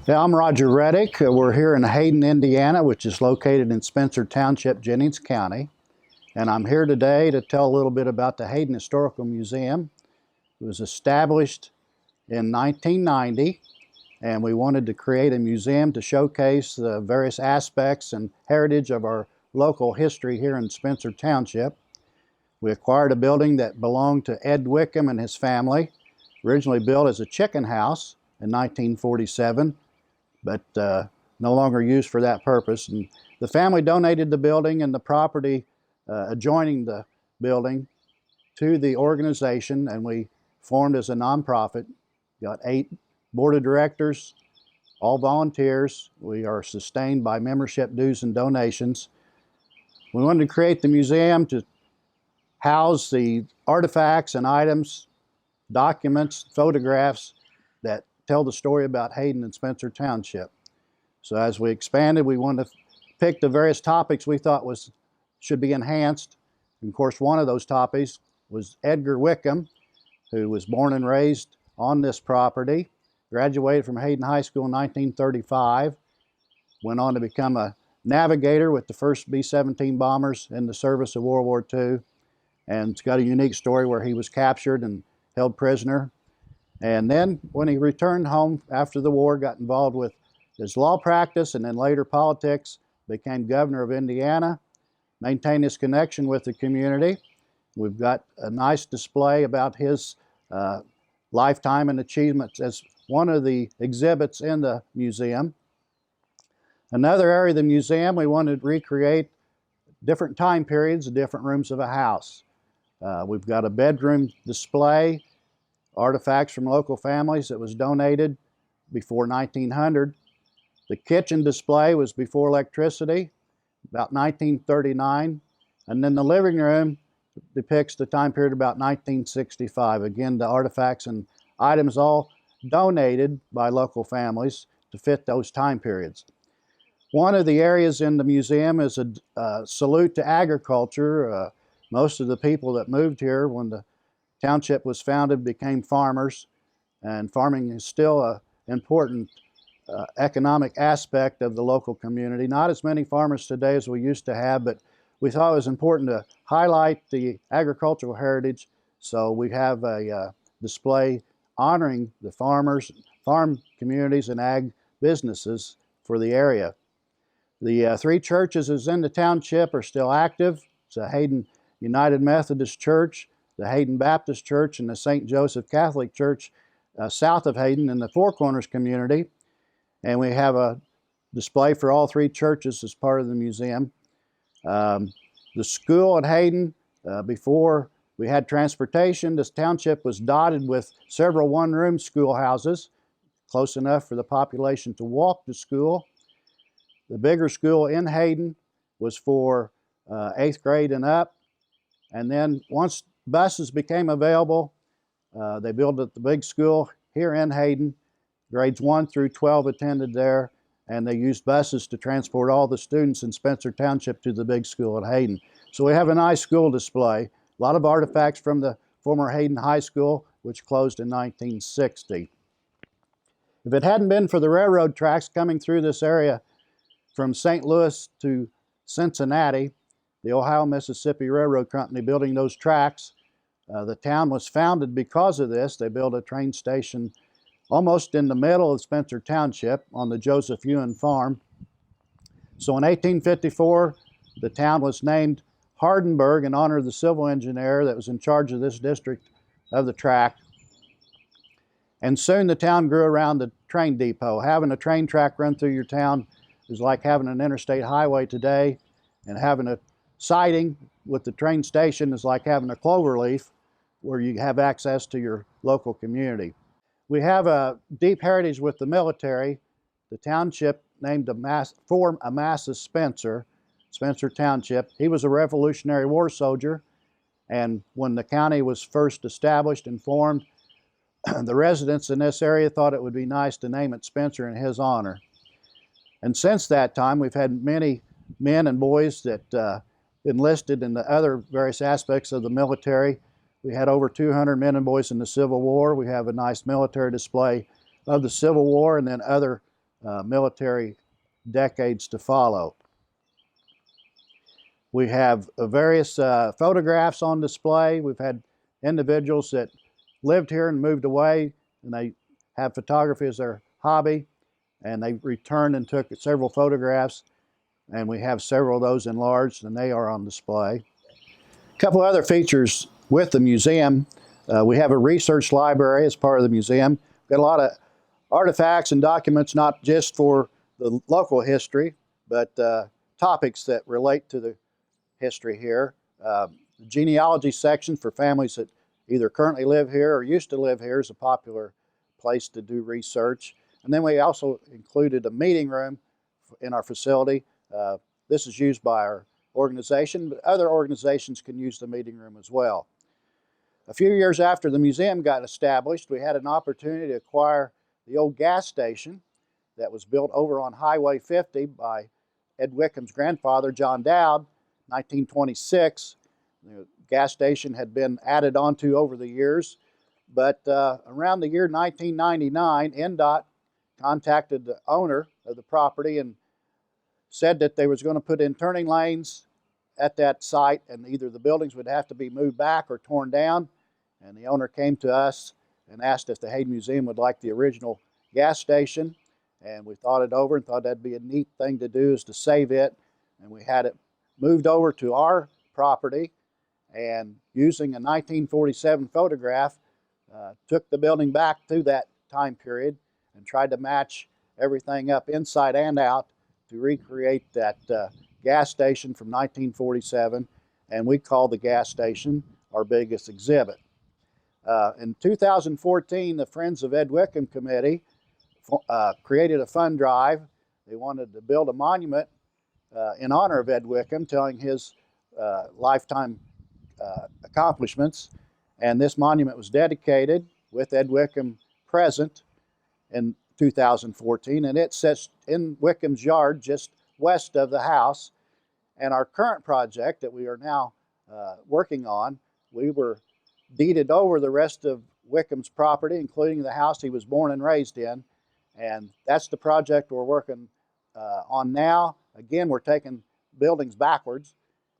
Yeah, I'm Roger Reddick. We're here in Hayden, Indiana, which is located in Spencer Township, Jennings County. And I'm here today to tell a little bit about the Hayden Historical Museum. It was established in 1990, and we wanted to create a museum to showcase the various aspects and heritage of our local history here in Spencer Township. We acquired a building that belonged to Ed Wickham and his family, originally built as a chicken house in 1947. But no longer used for that purpose. And the family donated the building and the property adjoining the building to the organization, and we formed as a nonprofit. Got 8 board of directors, all volunteers. We are sustained by membership dues and donations. We wanted to create the museum to house the artifacts and items, documents, photographs that tell the story about Hayden and Spencer Township. So as we expanded, we wanted to pick the various topics we thought should be enhanced. And of course, one of those topics was Edgar Wickham, who was born and raised on this property, graduated from Hayden High School in 1935, went on to become a navigator with the first B-17 bombers in the service of World War II, and it's got a unique story where he was captured and held prisoner. And then when he returned home after the war, got involved with his law practice and then later politics, became governor of Indiana, maintained his connection with the community. We've got a nice display about his lifetime and achievements as one of the exhibits in the museum. Another area of the museum, we wanted to recreate different time periods, different rooms of a house. We've got a bedroom display, artifacts from local families that was donated before 1900. The kitchen display was before electricity, about 1939. And then the living room depicts the time period about 1965. Again, the artifacts and items all donated by local families to fit those time periods. One of the areas in the museum is a salute to agriculture. Most of the people that moved here when the township was founded became farmers, and farming is still an important economic aspect of the local community. Not as many farmers today as we used to have, but we thought it was important to highlight the agricultural heritage, so we have a display honoring the farmers, farm communities, and ag businesses for the area. The 3 churches in the township are still active. It's a Hayden United Methodist Church, the Hayden Baptist Church, and the St. Joseph Catholic Church south of Hayden in the Four Corners community. And we have a display for all 3 churches as part of the museum. The school at Hayden, before we had transportation, this township was dotted with several one-room schoolhouses, close enough for the population to walk to school. The bigger school in Hayden was for 8th grade and up. And then once buses became available, they built at the big school here in Hayden. Grades 1 through 12 attended there, and they used buses to transport all the students in Spencer Township to the big school at Hayden. So we have a nice school display. A lot of artifacts from the former Hayden High School, which closed in 1960. If it hadn't been for the railroad tracks coming through this area from St. Louis to Cincinnati, the Ohio-Mississippi Railroad Company building those tracks, the town was founded because of this. They built a train station almost in the middle of Spencer Township on the Joseph Ewan farm. So in 1854, the town was named Hardenburg in honor of the civil engineer that was in charge of this district of the track. And soon the town grew around the train depot. Having a train track run through your town is like having an interstate highway today, and having a siding with the train station is like having a clover leaf where you have access to your local community. We have a deep heritage with the military. The township named for Amasa Spencer, Spencer Township. He was a Revolutionary War soldier, and when the county was first established and formed, the residents in this area thought it would be nice to name it Spencer in his honor. And since that time, we've had many men and boys that enlisted in the other various aspects of the military. We had over 200 men and boys in the Civil War. We have a nice military display of the Civil War and then other military decades to follow. We have various photographs on display. We've had individuals that lived here and moved away, and they have photography as their hobby, and they returned and took several photographs, and we have several of those enlarged, and they are on display. A couple other features with the museum. We have a research library as part of the museum. We've got a lot of artifacts and documents, not just for the local history, but topics that relate to the history here. The genealogy section for families that either currently live here or used to live here is a popular place to do research. And then we also included a meeting room in our facility. This is used by our organization, but other organizations can use the meeting room as well. A few years after the museum got established, we had an opportunity to acquire the old gas station that was built over on Highway 50 by Ed Wickham's grandfather, John Dowd, 1926. The gas station had been added onto over the years, but around the year 1999, NDOT contacted the owner of the property and said that they was going to put in turning lanes at that site, and either the buildings would have to be moved back or torn down. And the owner came to us and asked if the Hayden Museum would like the original gas station, and we thought it over and thought that'd be a neat thing to do, is to save it. And we had it moved over to our property, and using a 1947 photograph, took the building back to that time period and tried to match everything up inside and out to recreate that gas station from 1947, and we call the gas station our biggest exhibit. In 2014, the Friends of Ed Wickham Committee created a fund drive. They wanted to build a monument in honor of Ed Wickham, telling his lifetime accomplishments, and this monument was dedicated with Ed Wickham present in 2014, and it sits in Wickham's yard just west of the house. And our current project that we are now working on, we were deeded over the rest of Wickham's property, including the house he was born and raised in, and that's the project we're working on now. Again, we're taking buildings backwards,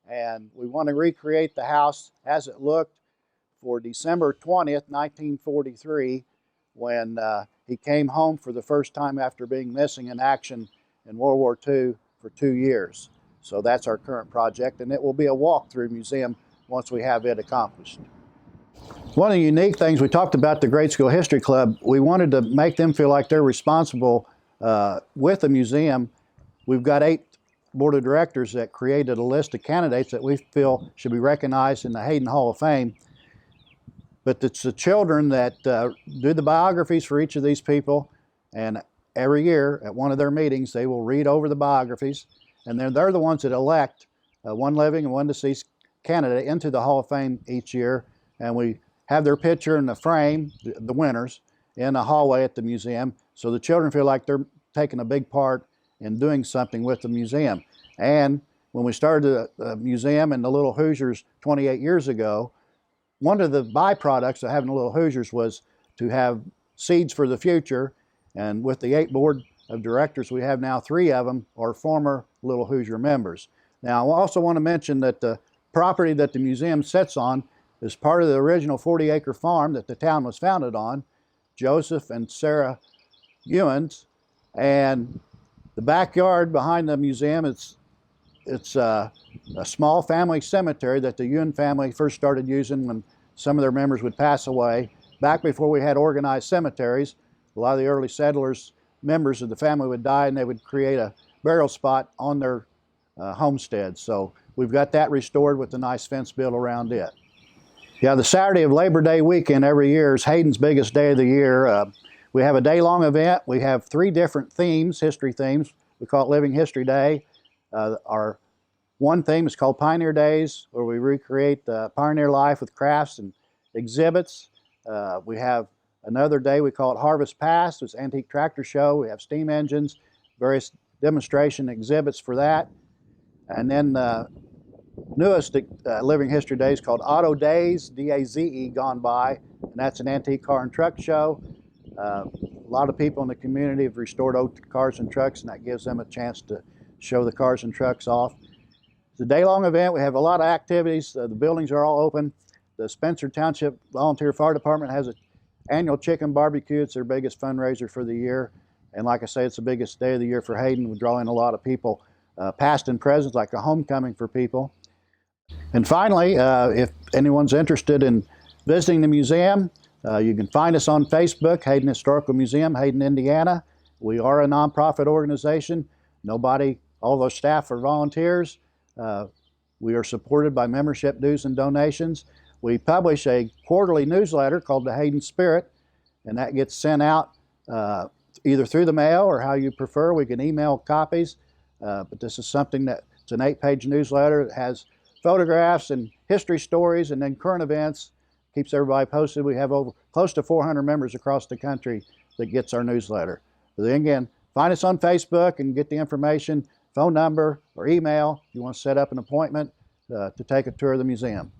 and we want to recreate the house as it looked for December 20th, 1943, when he came home for the first time after being missing in action in World War II for 2 years. So that's our current project, and it will be a walk-through museum once we have it accomplished. One of the unique things, we talked about the Grade School History Club. We wanted to make them feel like they're responsible with the museum. We've got 8 board of directors that created a list of candidates that we feel should be recognized in the Haydn Hall of Fame. But it's the children that do the biographies for each of these people, and every year at one of their meetings they will read over the biographies, and they're the ones that elect one living and one deceased candidate into the Hall of Fame each year, and we have their picture in the frame, the winners, in the hallway at the museum, so the children feel like they're taking a big part in doing something with the museum. And when we started the museum in the Little Hoosiers 28 years ago, one of the byproducts of having the Little Hoosiers was to have seeds for the future, and with the 8 board of directors we have now, 3 of them are former Little Hoosier members. Now I also want to mention that the property that the museum sits on is part of the original 40-acre farm that the town was founded on, Joseph and Sarah Ewens, and the backyard behind the museum, it's a small family cemetery that the Ewan family first started using when some of their members would pass away. Back before we had organized cemeteries, a lot of the early settlers, members of the family would die, and they would create a burial spot on their homestead. So we've got that restored with a nice fence built around it. Yeah, the Saturday of Labor Day weekend every year is Hayden's biggest day of the year. We have a day-long event. We have 3 different themes, history themes. We call it Living History Day. Our one theme is called Pioneer Days, where we recreate the pioneer life with crafts and exhibits. We have another day we call it Harvest Past. It's Antique Tractor Show. We have steam engines, various demonstration exhibits for that. And then newest Living History Days called Auto Days, D-A-Z-E, gone by, and that's an antique car and truck show. A lot of people in the community have restored old cars and trucks, and that gives them a chance to show the cars and trucks off. It's a day-long event. We have a lot of activities. The buildings are all open. The Spencer Township Volunteer Fire Department has an annual chicken barbecue. It's their biggest fundraiser for the year. And like I say, it's the biggest day of the year for Hayden. We draw in a lot of people, past and present, like a homecoming for people. And finally, if anyone's interested in visiting the museum, you can find us on Facebook, Hayden Historical Museum, Hayden, Indiana. We are a nonprofit organization. All those staff are volunteers. We are supported by membership dues and donations. We publish a quarterly newsletter called the Hayden Spirit, and that gets sent out either through the mail or how you prefer. We can email copies, but this is something it's an 8-page newsletter that has photographs and history stories and then current events. Keeps everybody posted. We have close to 400 members across the country that gets our newsletter. But then again, find us on Facebook and get the information, phone number or email if you want to set up an appointment to take a tour of the museum.